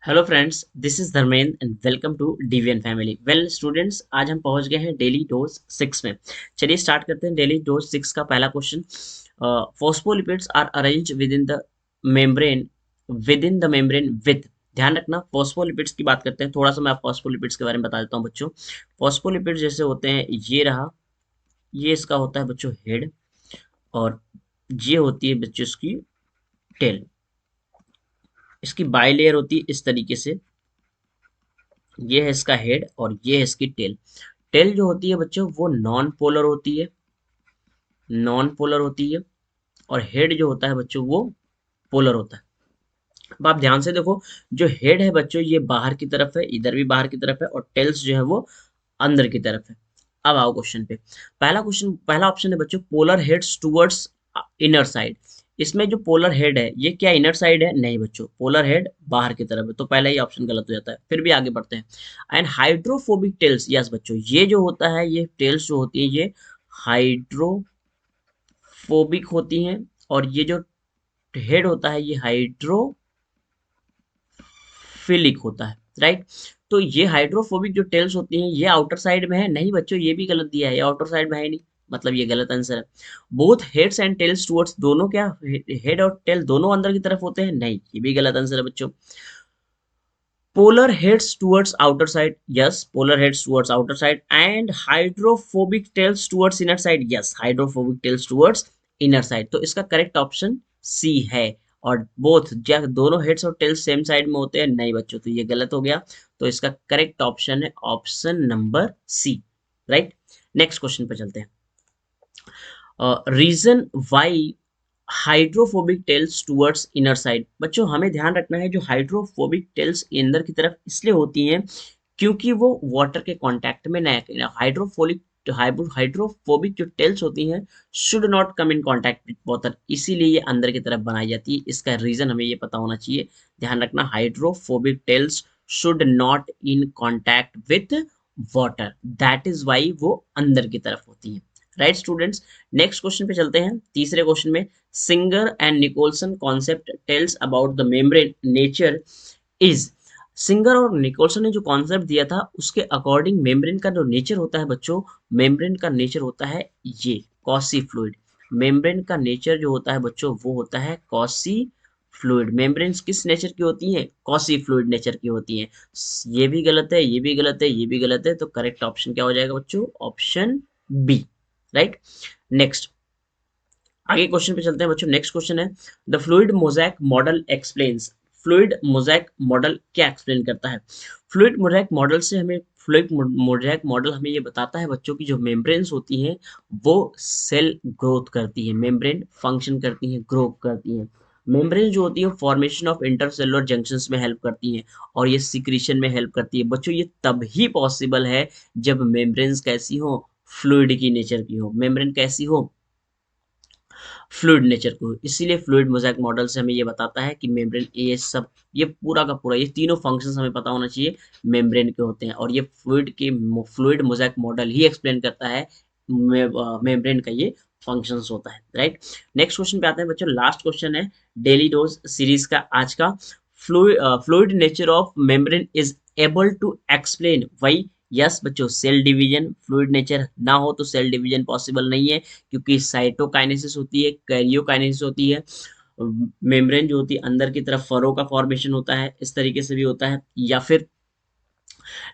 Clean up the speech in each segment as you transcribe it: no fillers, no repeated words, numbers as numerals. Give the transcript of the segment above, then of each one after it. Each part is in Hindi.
Hello friends, this is Dharmendra and welcome to DVN family. Well students, आज हम पहुंच गए हैं डेली डोज 6 में। चलिए स्टार्ट करते हैं डेली डोज 6 का पहला question. Phospholipids are arrange membrane within the membrane with. ध्यान रखना, फॉस्फोलिपिड्स की बात करते हैं। थोड़ा सा मैं आपको फॉस्फोलिपिड्स के बारे में बता देता हूँ बच्चों। फॉस्फोलिपिड्स जैसे होते हैं, ये रहा, ये इसका होता है बच्चों हेड, और ये होती है बच्चों इसकी टेल। इसकी बाइलेयर होती है इस तरीके से। ये है इसका हेड और ये है इसकी टेल। टेल जो होती है बच्चों वो नॉन पोलर होती है, नॉन पोलर होती है। और हेड जो होता है बच्चों वो पोलर होता है। अब आप ध्यान से देखो, जो हेड है बच्चों ये बाहर की तरफ है, इधर भी बाहर की तरफ है, और टेल्स जो है वो अंदर की तरफ है। अब आओ क्वेश्चन पे। पहला ऑप्शन है बच्चों polar heads towards inner side. इसमें जो पोलर हेड है ये क्या इनर साइड है? नहीं बच्चों, पोलर हेड बाहर की तरफ है, तो पहला ही ऑप्शन गलत हो जाता है। फिर भी आगे बढ़ते हैं। एंड हाइड्रोफोबिक टेल्स, यस बच्चों, ये जो होता है, ये टेल्स जो होती है ये हाइड्रोफोबिक होती हैं। और ये जो हेड होता है ये हाइड्रोफिलिक होता है, राइट। तो ये हाइड्रोफोबिक जो टेल्स होती हैं ये आउटर साइड में है। नहीं बच्चों, ये भी गलत दिया है, ये आउटर साइड में है नहीं, मतलब ये गलत आंसर है। Both heads and tails towards, दोनों क्या हेड और टेल दोनों अंदर की तरफ होते हैं? नहीं, ये भी गलत आंसर है बच्चों। Polar heads towards outer side, yes, polar heads towards outer side. And hydrophobic tails towards inner side, yes, hydrophobic tails towards inner side. तो इसका करेक्ट ऑप्शन सी है। और बोथ क्या दोनों हेड्स और टेल्स सेम साइड में होते हैं? नहीं बच्चों, तो ये गलत हो गया। तो इसका करेक्ट ऑप्शन है option number C, right. Next question पे चलते हैं। Reason why hydrophobic tails towards inner side. बच्चों हमें ध्यान रखना है, जो हाइड्रोफोबिक टेल्स अंदर की तरफ इसलिए होती हैं क्योंकि वो वाटर के कांटेक्ट में नहीं। हाइड्रोफोबिक जो टेल्स होती हैं should not come in contact with water, इसीलिए ये अंदर की तरफ बनाई जाती है। इसका रीजन हमें ये पता होना चाहिए। ध्यान रखना, hydrophobic tails should not in contact with water, that is why वो अंदर की तरफ होती हैं, राइट स्टूडेंट्स। नेक्स्ट क्वेश्चन पे चलते हैं। तीसरे क्वेश्चन में, Singer and Nicolson concept tells about the membrane nature is. Singer और निकोलसन ने जो कॉन्सेप्ट दिया था उसके अकॉर्डिंग मेम्ब्रेन का जो नेचर होता है बच्चों, मेम्ब्रेन का नेचर होता है ये कॉसी फ्लूइड। मेम्ब्रेन का नेचर जो होता है बच्चों वो होता है कॉसी फ्लूइड। मेम्ब्रेन्स किस नेचर की होती हैं? कॉसी फ्लूइड नेचर की होती हैं। ये भी गलत है, ये भी गलत है, ये भी गलत है, तो करेक्ट ऑप्शन क्या हो जाएगा बच्चों? Option B, right. नेक्स्ट, आगे क्वेश्चन पे चलते हैं बच्चों। नेक्स्ट क्वेश्चन है, the fluid mosaic model explains. Fluid mosaic model क्या एक्सप्लेन करता है? फ्लूइड मोजैक मॉडल से हमें फ्लूइड मोजैक मॉडल हमें ये बताता है बच्चों की जो मेम्ब्रेन्स होती हैं वो सेल ग्रोथ करती है, मेम्ब्रेन फंक्शन करती हैं, ग्रो करती हैं। मेम्ब्रेन जो होती है फॉर्मेशन ऑफ इंटरसेलुलर जंक्शंस में हेल्प करती हैं, और ये सिक्रीशन में हेल्प करती है बच्चों। ये तभी पॉसिबल है जब मेम्ब्रेन्स कैसी हो? फ्लूइड की नेचर की हो। मेम्ब्रेन कैसी हो? फ्लूइड नेचर को। इसीलिए फ्लूइड मोज़ेक मॉडल से हमें ये बताता है कि मेम्ब्रेन, ये सब, ये पूरा का पूरा, ये तीनों फंक्शंस हमें पता होना चाहिए मेम्ब्रेन के होते हैं। और ये फ्लूइड मोज़ेक मॉडल ही एक्सप्लेन करता है मेम्ब्रेन का ये फंक्शंस होता है, राइट। नेक्स्ट क्वेश्चन पे आते हैं बच्चों। लास्ट क्वेश्चन है डेली डोज सीरीज का आज का। Fluid nature of membrane is able to explain why. Yes बच्चों, सेल डिवीजन। फ्लूइड नेचर ना हो तो सेल डिवीजन पॉसिबल नहीं है, क्योंकि साइटोकाइनेसिस होती है, कैरियोकाइनेसिस होती है। मेम्ब्रेन जो होती है अंदर की तरफ फरो का फॉर्मेशन होता है, इस तरीके से भी होता है। या फिर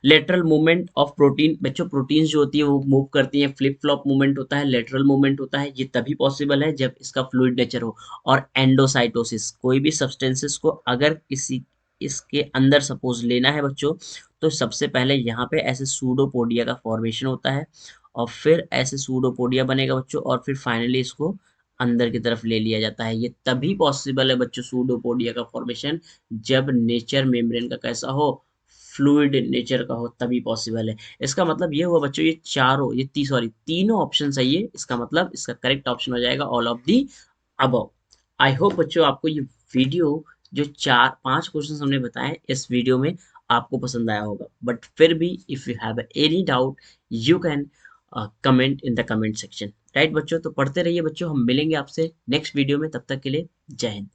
लेटरल मूवमेंट ऑफ प्रोटीन। बच्चों प्रोटीन्स जो होती है वो मूव करती हैं, फ्लिप फ्लॉप मूवमेंट होता है, लेटरल मूवमेंट होता है। ये तभी पॉसिबल है जब इसका फ्लूइड नेचर हो। और एंडोसाइटोसिस, कोई भी सब्सटेंसेस को अगर किसी इसके अंदर सपोज लेना है बच्चों, तो सबसे पहले यहाँ पे ऐसे सूडोपोडिया का फॉर्मेशन होता है, और फिर ऐसे सूडोपोडिया बनेगा बच्चों, और फिर फाइनली इसको अंदर की तरफ ले लिया जाता है। ये तभी पॉसिबल है बच्चों सूडोपोडिया का फॉर्मेशन, जब नेचर मेम्ब्रेन का कैसा हो? फ्लूइड नेचर का हो, तभी पॉसिबल है। इसका मतलब ये हुआ बच्चों, ये चारों, तीनों ऑप्शन सही है। इसका मतलब इसका करेक्ट ऑप्शन हो जाएगा all of the above. I hope बच्चों आपको ये वीडियो, जो चार पांच क्वेश्चन हमने बताए इस वीडियो में, आपको पसंद आया होगा। बट फिर भी if you have any doubt you can comment in the comment section, right बच्चों। तो पढ़ते रहिए बच्चों, हम मिलेंगे आपसे नेक्स्ट वीडियो में, तब तक के लिए जय हिंद।